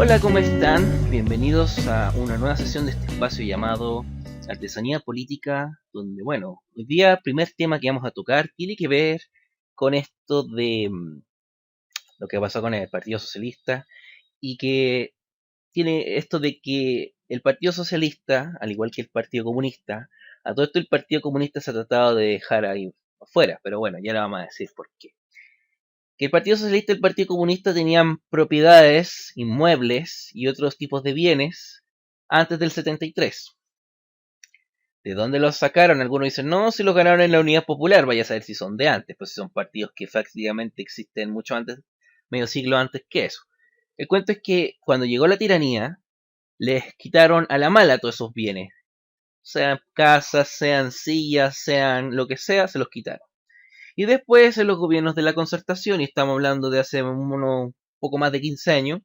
Hola, ¿cómo están? Bienvenidos a una nueva sesión de este espacio llamado Artesanía Política, donde, bueno, hoy día el primer tema que vamos a tocar tiene que ver con esto de lo que pasó con el Partido Socialista y que tiene esto de que el Partido Socialista, al igual que el Partido Comunista, a todo esto el Partido Comunista se ha tratado de dejar ahí afuera, pero bueno, ya le vamos a decir por qué. Que el Partido Socialista y el Partido Comunista tenían propiedades, inmuebles y otros tipos de bienes antes del 73. ¿De dónde los sacaron? Algunos dicen, no, si los ganaron en la Unidad Popular, vaya a saber si son de antes, pues si son partidos que prácticamente existen mucho antes, medio siglo antes que eso. El cuento es que cuando llegó la tiranía, les quitaron a la mala todos esos bienes. Sean casas, sean sillas, sean lo que sea, se los quitaron. Y después en los gobiernos de la concertación, y estamos hablando de hace unos poco más de 15 años,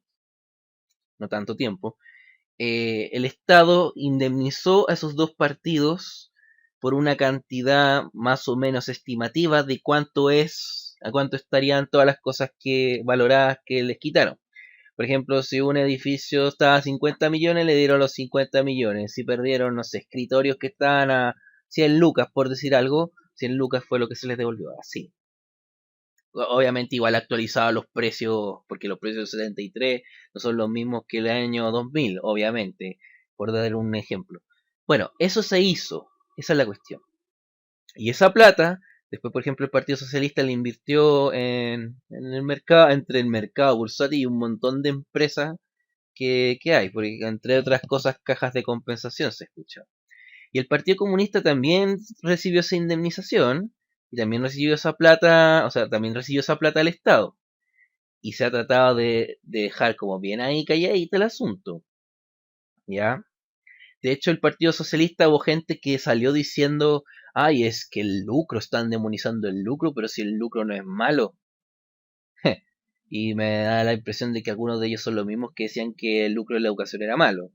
no tanto tiempo, el Estado indemnizó a esos dos partidos por una cantidad más o menos estimativa de cuánto es, a cuánto estarían todas las cosas que valoradas que les quitaron. Por ejemplo, si un edificio estaba a 50 millones, le dieron los 50 millones. Si perdieron, no sé, escritorios que estaban a 100 lucas, por decir algo, 100 lucas fue lo que se les devolvió. Así. Obviamente igual actualizaba los precios, porque los precios del 73 no son los mismos que el año 2000, obviamente, por dar un ejemplo. Bueno, eso se hizo, esa es la cuestión. Y esa plata, después por ejemplo el Partido Socialista le invirtió en el mercado, entre el mercado bursátil y un montón de empresas que hay, porque entre otras cosas cajas de compensación se escucha. Y el Partido Comunista también recibió esa indemnización y también recibió esa plata, o sea, también recibió esa plata del Estado. Y se ha tratado de dejar como bien ahí calladito el asunto, ¿ya? De hecho, el Partido Socialista hubo gente que salió diciendo, ay, es que el lucro, están demonizando el lucro, pero si el lucro no es malo. Y me da la impresión de que algunos de ellos son los mismos que decían que el lucro de la educación era malo.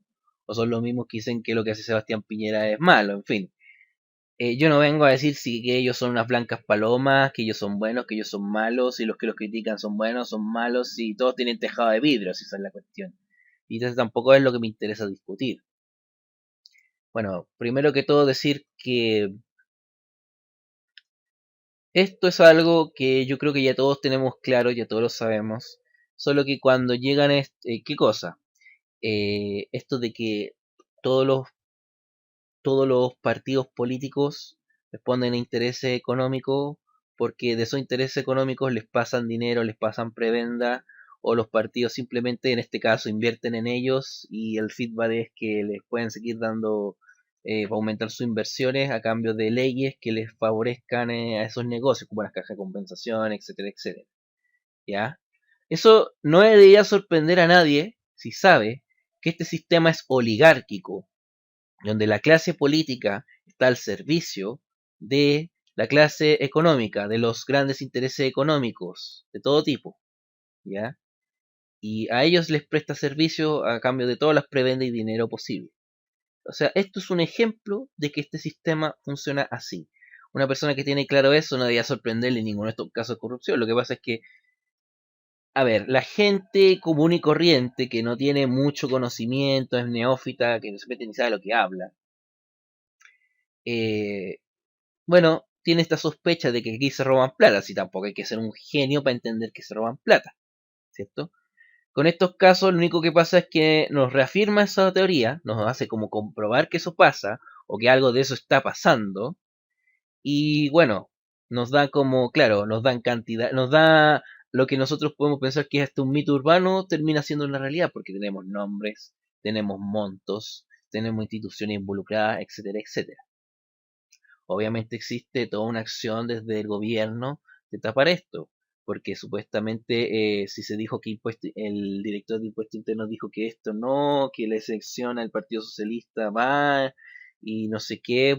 O son los mismos que dicen que lo que hace Sebastián Piñera es malo, en fin. Yo no vengo a decir si que ellos son unas blancas palomas, que ellos son buenos, que ellos son malos, y los que los critican son buenos, son malos, y todos tienen tejado de vidrio, si esa es la cuestión. Y entonces tampoco es lo que me interesa discutir. Bueno, primero que todo decir que esto es algo que yo creo que ya todos tenemos claro, ya todos lo sabemos, solo que cuando llegan, ¿qué cosa? Esto de que todos los, todos los partidos políticos responden a intereses económicos porque de esos intereses económicos les pasan dinero, les pasan prebenda o los partidos simplemente en este caso invierten en ellos y el feedback es que les pueden seguir dando para aumentar sus inversiones a cambio de leyes que les favorezcan a esos negocios como las cajas de compensación, etcétera, etcétera. ¿Ya? Eso no debería sorprender a nadie si sabe que este sistema es oligárquico, donde la clase política está al servicio de la clase económica, de los grandes intereses económicos, de todo tipo, ¿ya? Y a ellos les presta servicio a cambio de todas las prebendas y dinero posible. O sea, esto es un ejemplo de que este sistema funciona así. Una persona que tiene claro eso no debería sorprenderle en ninguno de estos casos de corrupción. Lo que pasa es que, a ver, la gente común y corriente que no tiene mucho conocimiento, es neófita, que no se mete ni sabe lo que habla, eh, bueno, tiene esta sospecha de que aquí se roban plata, si tampoco hay que ser un genio para entender que se roban plata, ¿cierto? Con estos casos lo único que pasa es que nos reafirma esa teoría, nos hace como comprobar que eso pasa o que algo de eso está pasando y bueno, nos da como, claro, nos dan cantidad, nos da lo que nosotros podemos pensar que es hasta un mito urbano, termina siendo una realidad porque tenemos nombres, tenemos montos, tenemos instituciones involucradas, etcétera, etcétera. Obviamente existe toda una acción desde el gobierno de tapar esto, porque supuestamente si se dijo que el director de Impuesto Interno dijo que esto no, que la excepción al Partido Socialista va y no sé qué,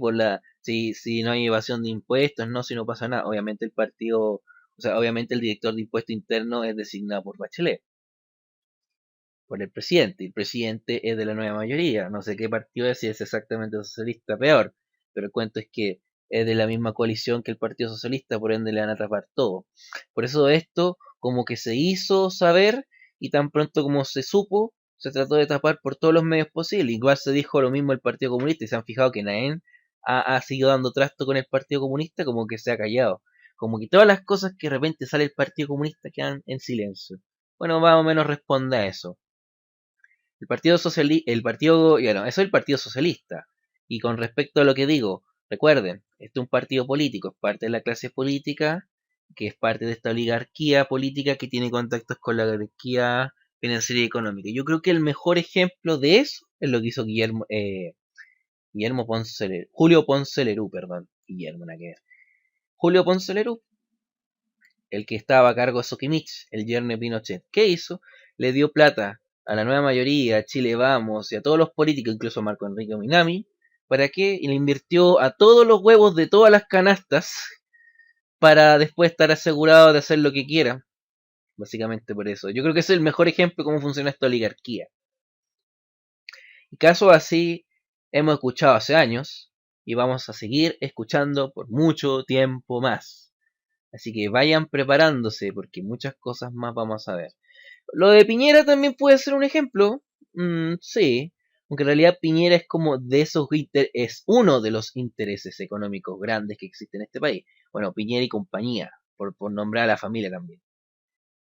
si no hay evasión de impuestos, no, si no pasa nada. Obviamente el partido, o sea, obviamente el director de Impuesto Interno es designado por Bachelet, por el presidente, y el presidente es de la nueva mayoría. No sé qué partido es, si es exactamente socialista, peor. Pero el cuento es que es de la misma coalición que el Partido Socialista, por ende le van a atrapar todo. Por eso esto como que se hizo saber y tan pronto como se supo, se trató de tapar por todos los medios posibles. Igual se dijo lo mismo el Partido Comunista y se han fijado que nadie ha seguido dando trasto con el Partido Comunista, como que se ha callado. Como que todas las cosas que de repente sale el Partido Comunista quedan en silencio. Bueno, más o menos responde a eso. El Partido Socialista, bueno, eso es el Partido Socialista. Y con respecto a lo que digo, recuerden, este es un partido político, es parte de la clase política, que es parte de esta oligarquía política que tiene contactos con la oligarquía financiera y económica. Yo creo que el mejor ejemplo de eso es lo que hizo Guillermo Ponce Lerú, Julio Ponce Lerú, perdón, Guillermo, nada que ver. Julio Ponce Lerú, el que estaba a cargo de Soquimich, el yerno de Pinochet. ¿Qué hizo? Le dio plata a la nueva mayoría, a Chile Vamos y a todos los políticos, incluso a Marco Enrique Minami. ¿Para qué? Y le invirtió a todos los huevos de todas las canastas para después estar asegurado de hacer lo que quiera. Básicamente por eso. Yo creo que ese es el mejor ejemplo de cómo funciona esta oligarquía. Y casos así hemos escuchado hace años y vamos a seguir escuchando por mucho tiempo más. Así que vayan preparándose porque muchas cosas más vamos a ver. Lo de Piñera también puede ser un ejemplo. Sí, aunque en realidad Piñera es como de esos es uno de los intereses económicos grandes que existen en este país. Bueno, Piñera y compañía, por nombrar a la familia también.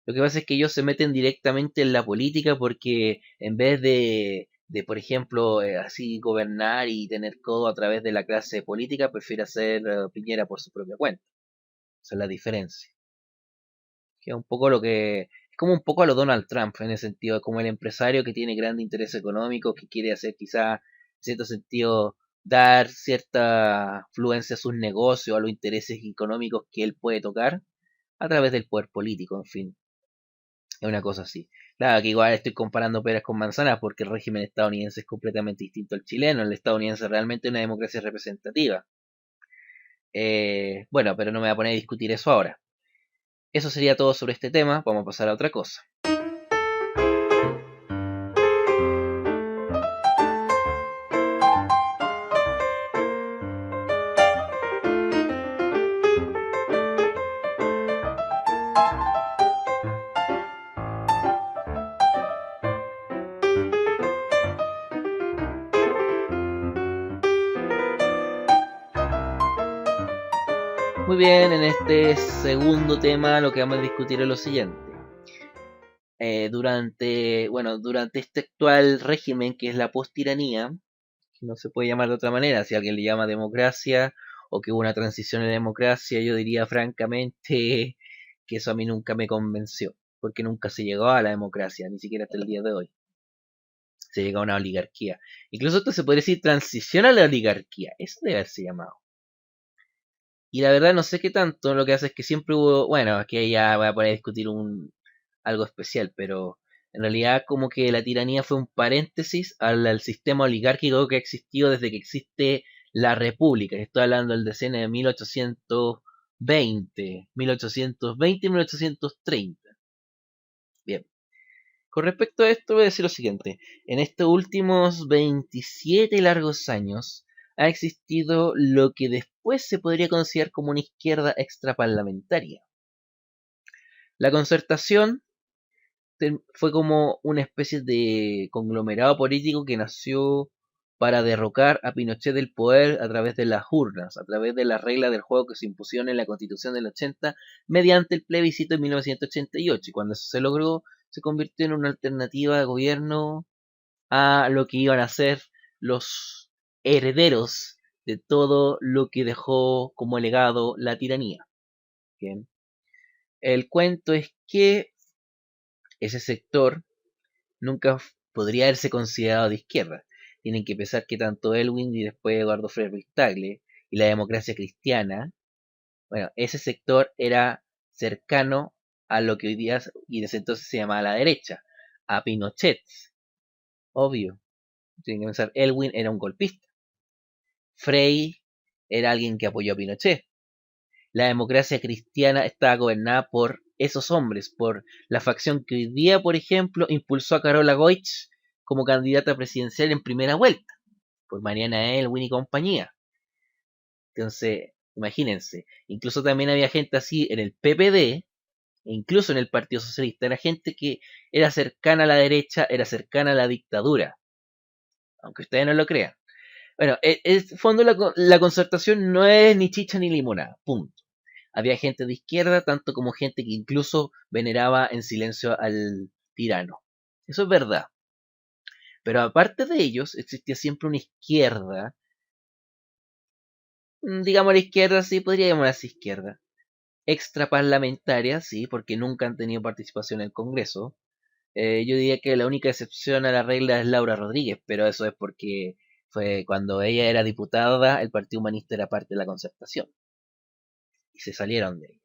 Lo que pasa es que ellos se meten directamente en la política porque en vez de por ejemplo, así gobernar y tener codo a través de la clase política, prefiere hacer Piñera por su propia cuenta. Esa es la diferencia. Que es un poco lo que es como un poco a lo Donald Trump en ese sentido, como el empresario que tiene gran interés económico, que quiere hacer quizá, en cierto sentido, dar cierta fluencia a sus negocios, a los intereses económicos que él puede tocar a través del poder político, en fin, es una cosa así. Claro que igual estoy comparando peras con manzanas porque el régimen estadounidense es completamente distinto al chileno, el estadounidense es realmente una democracia representativa. Bueno, pero no me voy a poner a discutir eso ahora. Eso sería todo sobre este tema, vamos a pasar a otra cosa. Muy bien, en este segundo tema lo que vamos a discutir es lo siguiente. Durante este actual régimen que es la post-tiranía, que no se puede llamar de otra manera, si alguien le llama democracia o que hubo una transición en la democracia, yo diría francamente que eso a mí nunca me convenció, porque nunca se llegó a la democracia, ni siquiera hasta el día de hoy. Se llegó a una oligarquía. Incluso esto se podría decir transición a la oligarquía, eso debe haberse llamado. Y la verdad no sé qué tanto, lo que hace es que siempre hubo, bueno, aquí ya voy a poner a discutir algo especial, pero en realidad como que la tiranía fue un paréntesis al sistema oligárquico que ha existido desde que existe la república. Estoy hablando del decenio de 1820 y 1830. Bien, con respecto a esto voy a decir lo siguiente. En estos últimos 27 largos años ha existido lo que después se podría considerar como una izquierda extraparlamentaria. La Concertación fue como una especie de conglomerado político que nació para derrocar a Pinochet del poder a través de las urnas, a través de las reglas del juego que se impusieron en la Constitución del 80 mediante el plebiscito de 1988. Y cuando eso se logró, se convirtió en una alternativa de gobierno a lo que iban a ser los herederos de todo lo que dejó como legado la tiranía. Bien. El cuento es que ese sector nunca podría haberse considerado de izquierda. Tienen que pensar que tanto Elwin y después Eduardo Frei Ruiz-Tagle y la democracia cristiana, bueno, ese sector era cercano a lo que hoy día y desde entonces se llamaba la derecha, a Pinochet. Obvio. Tienen que pensar, Elwin era un golpista. Frei era alguien que apoyó a Pinochet. La democracia cristiana estaba gobernada por esos hombres, por la facción que hoy día, por ejemplo, impulsó a Carola Goich como candidata presidencial en primera vuelta, por Mariana Elwin y compañía. Entonces, imagínense, incluso también había gente así en el PPD, e incluso en el Partido Socialista, era gente que era cercana a la derecha, era cercana a la dictadura, aunque ustedes no lo crean. Bueno, en fondo la concertación no es ni chicha ni limonada, punto. Había gente de izquierda, tanto como gente que incluso veneraba en silencio al tirano. Eso es verdad. Pero aparte de ellos, existía siempre una izquierda, digamos la izquierda, sí, podría llamarse izquierda, extraparlamentaria, sí, porque nunca han tenido participación en el Congreso. Yo diría que la única excepción a la regla es Laura Rodríguez, pero eso es porque fue cuando ella era diputada, el Partido Humanista era parte de la concertación y se salieron de ella.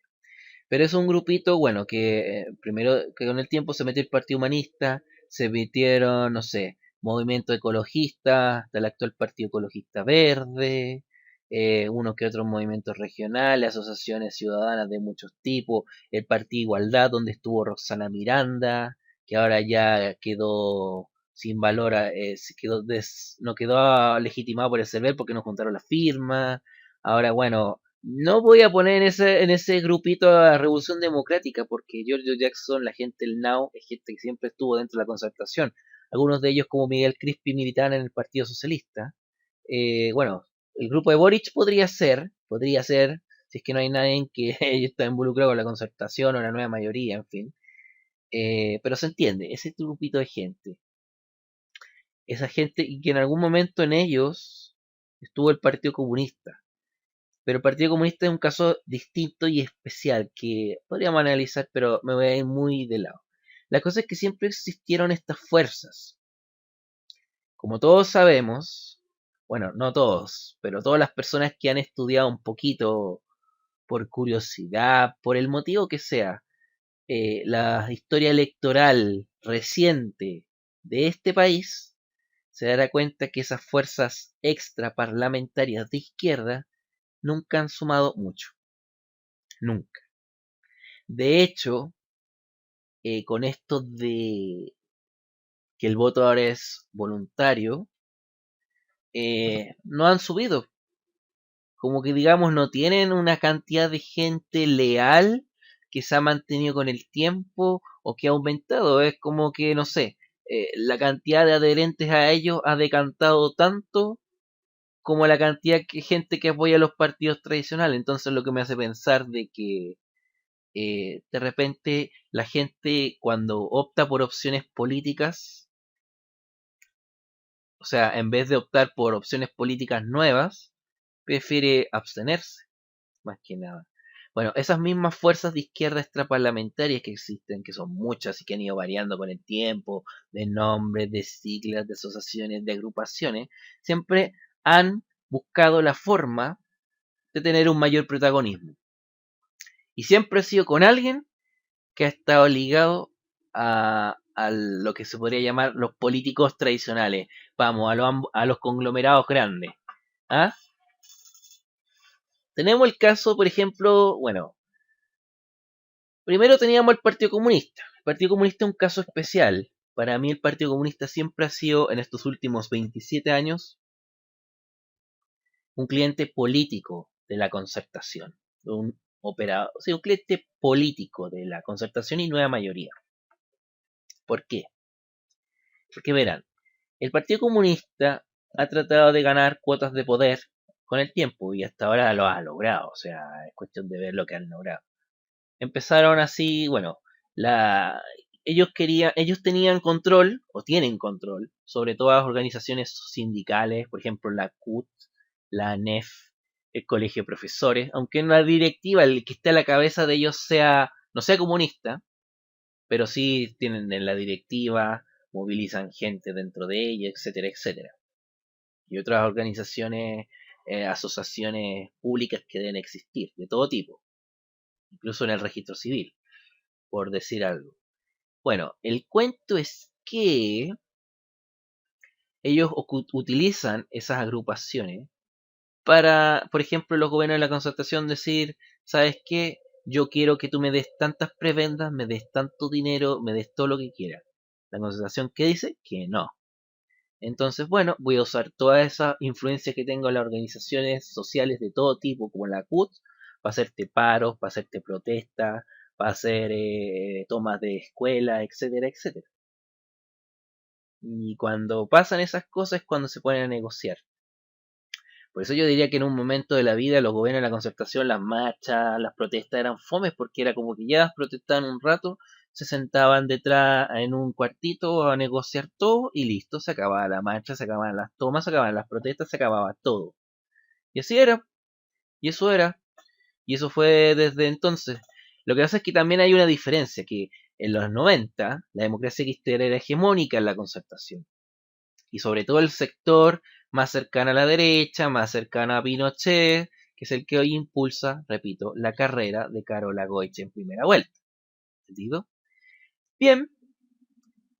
Pero es un grupito, bueno, que primero que con el tiempo se metió el Partido Humanista, se metieron, no sé, movimiento ecologista, hasta el actual Partido Ecologista Verde, unos que otros movimientos regionales, asociaciones ciudadanas de muchos tipos, el Partido Igualdad, donde estuvo Roxana Miranda, que ahora ya quedó sin valor, no quedó legitimado por el CERVEL porque no juntaron las firmas. Ahora, bueno, no voy a poner en ese grupito a Revolución Democrática, porque Giorgio Jackson, la gente del NOW, es gente que siempre estuvo dentro de la concertación. Algunos de ellos, como Miguel Crispi, militaban en el Partido Socialista. Bueno, el grupo de Boric podría ser, si es que no hay nadie que está involucrado con la concertación o la nueva mayoría, en fin. Pero se entiende, ese grupito de gente. Esa gente y que en algún momento en ellos estuvo el Partido Comunista. Pero el Partido Comunista es un caso distinto y especial que podríamos analizar, pero me voy a ir muy de lado. La cosa es que siempre existieron estas fuerzas. Como todos sabemos, bueno, no todos, pero todas las personas que han estudiado un poquito por curiosidad, por el motivo que sea, la historia electoral reciente de este país, se dará cuenta que esas fuerzas extraparlamentarias de izquierda nunca han sumado mucho. Nunca. De hecho, con esto de que el voto ahora es voluntario, no han subido. Como que digamos, no tienen una cantidad de gente leal que se ha mantenido con el tiempo o que ha aumentado. Es como que, no sé, la cantidad de adherentes a ellos ha decantado tanto como la cantidad de gente que apoya a los partidos tradicionales. Entonces lo que me hace pensar de que de repente la gente cuando opta por opciones políticas, o sea, en vez de optar por opciones políticas nuevas, prefiere abstenerse, más que nada. Bueno, esas mismas fuerzas de izquierda extraparlamentarias que existen, que son muchas y que han ido variando con el tiempo, de nombres, de siglas, de asociaciones, de agrupaciones, siempre han buscado la forma de tener un mayor protagonismo. Y siempre ha sido con alguien que ha estado ligado a lo que se podría llamar los políticos tradicionales. Vamos, a los conglomerados grandes. ¿Ah? Tenemos el caso, por ejemplo, bueno, primero teníamos el Partido Comunista. El Partido Comunista es un caso especial. Para mí el Partido Comunista siempre ha sido, en estos últimos 27 años, un cliente político de la concertación. Un operador, o sea, un cliente político de la concertación y nueva mayoría. ¿Por qué? Porque verán, el Partido Comunista ha tratado de ganar cuotas de poder con el tiempo y hasta ahora lo ha logrado, o sea, es cuestión de ver lo que han logrado. Empezaron así, bueno, ellos tenían control o tienen control sobre todas las organizaciones sindicales, por ejemplo la CUT, la ANEF, el Colegio de Profesores, aunque en la directiva el que esté a la cabeza de ellos no sea comunista, pero sí tienen en la directiva, movilizan gente dentro de ella, etcétera, etcétera. Y otras organizaciones, asociaciones públicas que deben existir, de todo tipo, incluso en el registro civil, por decir algo. Bueno, el cuento es que ellos utilizan esas agrupaciones para, por ejemplo, los gobiernos de la concertación decir, ¿sabes qué? Yo quiero que tú me des tantas prebendas, me des tanto dinero, me des todo lo que quieras. La concertación, ¿qué dice? Que no. Entonces, bueno, voy a usar toda esa influencia que tengo en las organizaciones sociales de todo tipo, como la CUT, para hacerte paros, para hacerte protestas, para hacer tomas de escuela, etcétera, etcétera. Y cuando pasan esas cosas es cuando se ponen a negociar. Por eso yo diría que en un momento de la vida los gobiernos de la concertación, las marchas, las protestas eran fomes porque era como que ya protestaban un rato, se sentaban detrás en un cuartito a negociar todo y listo, se acababa la marcha, se acababan las tomas, se acababan las protestas, se acababa todo. Y así era, y eso era, y eso fue desde entonces. Lo que pasa es que también hay una diferencia, que en los 90 la democracia cristiana era hegemónica en la concertación. Y sobre todo el sector más cercano a la derecha, más cercano a Pinochet, que es el que hoy impulsa, repito, la carrera de Carola Goich en primera vuelta. ¿Entendido? Bien,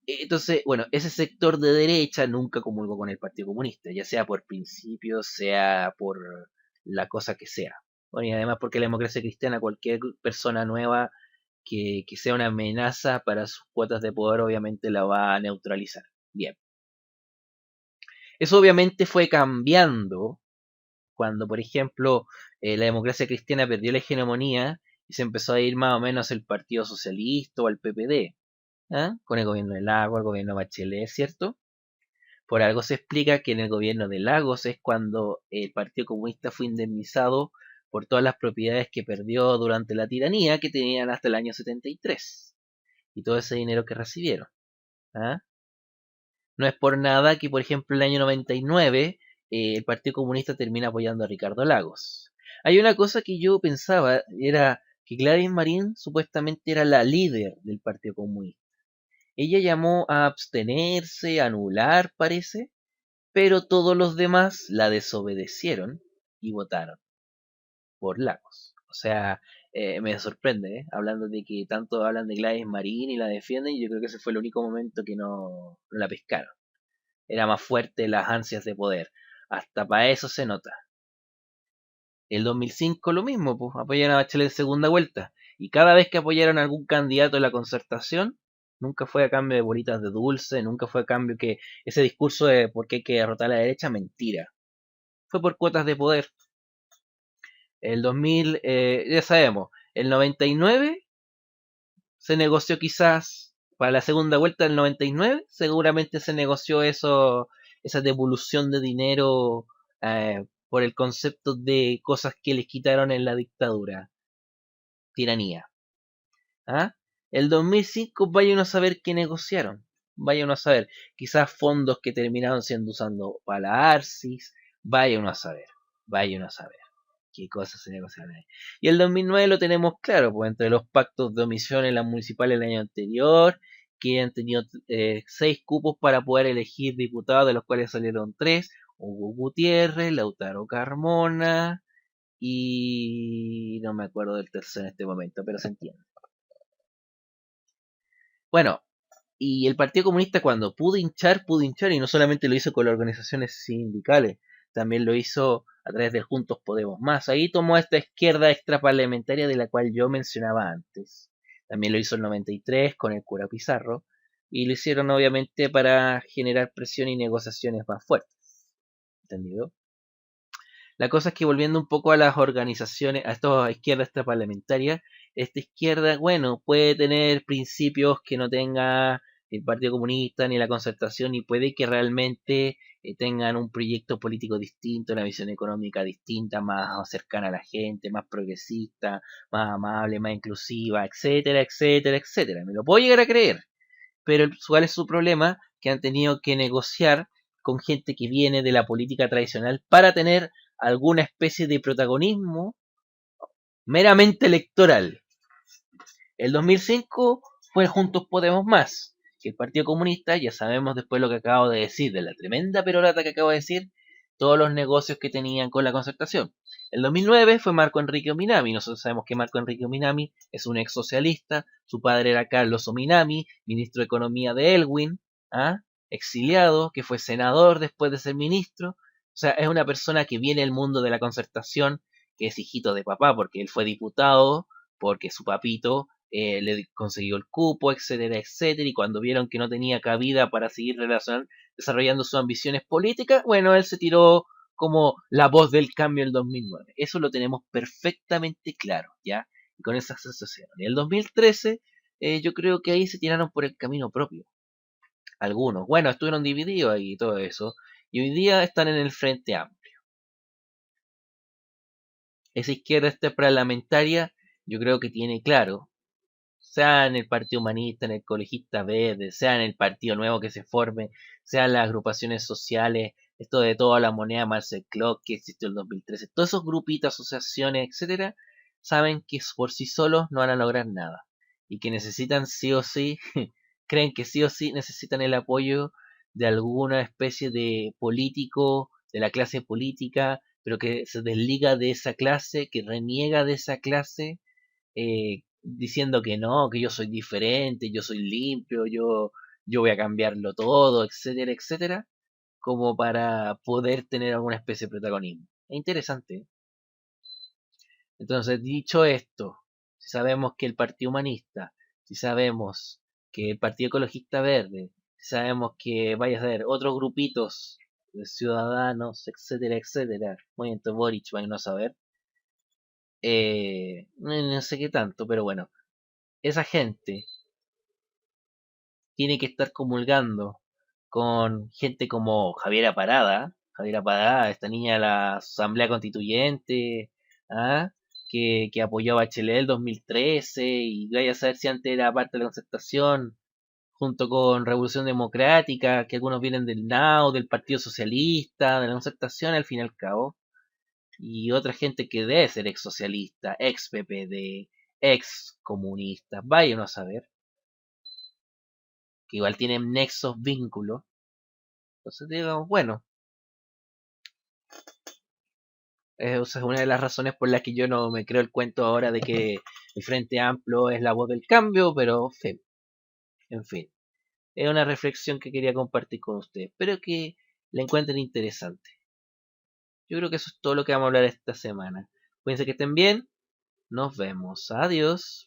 entonces, bueno, ese sector de derecha nunca comulgó con el Partido Comunista, ya sea por principios, sea por la cosa que sea. Bueno, y además porque la democracia cristiana, cualquier persona nueva que sea una amenaza para sus cuotas de poder, obviamente la va a neutralizar. Bien. Eso obviamente fue cambiando cuando, por ejemplo, la democracia cristiana perdió la hegemonía y se empezó a ir más o menos el Partido Socialista o al PPD, ¿ah? Con el gobierno de Lagos, el gobierno de Bachelet, ¿cierto? Por algo se explica que en el gobierno de Lagos es cuando el Partido Comunista fue indemnizado por todas las propiedades que perdió durante la tiranía que tenían hasta el año 73 y todo ese dinero que recibieron. ¿Ah? No es por nada que, por ejemplo, en el año 99 el Partido Comunista termina apoyando a Ricardo Lagos. Hay una cosa que yo pensaba, era que Gladys Marín supuestamente era la líder del Partido Comunista. Ella llamó a abstenerse, a anular, parece, pero todos los demás la desobedecieron y votaron por Lagos. O sea, me sorprende, ¿eh? Hablando de que tanto hablan de Gladys Marín y la defienden, y yo creo que ese fue el único momento que no la pescaron. Era más fuerte las ansias de poder. Hasta para eso se nota. El 2005 lo mismo, pues apoyaron a Bachelet en segunda vuelta. Y cada vez que apoyaron a algún candidato en la concertación, nunca fue a cambio de bolitas de dulce, nunca fue a cambio que ese discurso de por qué hay que derrotar a la derecha, mentira. Fue por cuotas de poder. El 2000, ya sabemos, el 99 se negoció quizás para la segunda vuelta del 99, seguramente se negoció eso, esa devolución de dinero por el concepto de cosas que les quitaron en la dictadura, tiranía. ¿Ah? El 2005 vaya uno a saber qué negociaron, vaya uno a saber, quizás fondos que terminaron siendo usando para la ARSIS, vaya uno a saber, vaya uno a saber qué cosas se negociaron ahí. Y el 2009 lo tenemos claro, pues entre los pactos de omisión en las municipales el año anterior, que han tenido 6 cupos para poder elegir diputados, de los cuales salieron 3, Hugo Gutiérrez, Lautaro Carmona y no me acuerdo del tercero en este momento, pero se entiende. Bueno, y el Partido Comunista cuando pudo hinchar y no solamente lo hizo con las organizaciones sindicales, también lo hizo a través del Juntos Podemos Más. Ahí tomó esta izquierda extraparlamentaria de la cual yo mencionaba antes. También lo hizo el 93 con el cura Pizarro y lo hicieron obviamente para generar presión y negociaciones más fuertes. ¿Entendido? La cosa es que volviendo un poco a las organizaciones, a esta izquierda extraparlamentaria, esta izquierda, bueno, puede tener principios que no tenga el Partido Comunista ni la Concertación y puede que realmente tengan un proyecto político distinto, una visión económica distinta, más cercana a la gente, más progresista, más amable, más inclusiva, etcétera, etcétera, etcétera. Me lo puedo llegar a creer, pero ¿cuál es su problema? Que han tenido que negociar con gente que viene de la política tradicional para tener alguna especie de protagonismo meramente electoral. El 2005 fue Juntos Podemos Más, que el Partido Comunista, ya sabemos después lo que acabo de decir, de la tremenda perorata que acabo de decir, todos los negocios que tenían con la concertación. El 2009 fue Marco Enrique Ominami. Nosotros sabemos que Marco Enrique Ominami es un ex socialista. Su padre era Carlos Ominami, ministro de Economía de Elwin, ¿ah? Exiliado, que fue senador después de ser ministro. O sea, es una persona que viene del mundo de la concertación, que es hijito de papá, porque él fue diputado, porque su papito le consiguió el cupo, etcétera, etcétera, y cuando vieron que no tenía cabida para seguir desarrollando sus ambiciones políticas, bueno, él se tiró como la voz del cambio en el 2009. Eso lo tenemos perfectamente claro, ¿ya? y con esas asociaciones. En el 2013 yo creo que ahí se tiraron por el camino propio. Algunos, bueno, estuvieron divididos ahí y todo eso, y hoy día están en el Frente Amplio. Esa izquierda parlamentaria yo creo que tiene claro, sea en el Partido Humanista, en el Colegista Verde, sea en el Partido Nuevo que se forme, sea en las agrupaciones sociales, esto de toda la moneda Marcel Clock que existió en el 2013, todos esos grupitos, asociaciones, etcétera, saben que por sí solos no van a lograr nada y que necesitan sí o sí, creen que sí o sí necesitan el apoyo de alguna especie de político, de la clase política, pero que se desliga de esa clase, que reniega de esa clase, diciendo que no, que yo soy diferente, yo soy limpio, yo voy a cambiarlo todo, etcétera, etcétera, como para poder tener alguna especie de protagonismo. Es interesante. Entonces, dicho esto, si sabemos que el Partido Humanista, si sabemos que el Partido Ecologista Verde, si sabemos que vaya a ser otros grupitos de ciudadanos, etcétera, etcétera, movimiento Boric, vaya no saber, no sé qué tanto, pero bueno, esa gente tiene que estar comulgando con gente como Javiera Parada, esta niña de la Asamblea Constituyente, ¿ah? Que apoyó a Bachelet el 2013 y vaya a saber si antes era parte de la concertación, junto con Revolución Democrática, que algunos vienen del NAO, del Partido Socialista, de la concertación al fin y al cabo, y otra gente que debe ser ex socialista, ex PPD, ex comunista, vaya uno a saber, que igual tienen nexos vínculos. Entonces digamos, bueno, esa es una de las razones por las que yo no me creo el cuento ahora de que el Frente Amplio es la voz del cambio, pero en fin, es una reflexión que quería compartir con ustedes. Espero que la encuentren interesante. Yo creo que eso es todo lo que vamos a hablar esta semana. Cuídense que estén bien. Nos vemos. Adiós.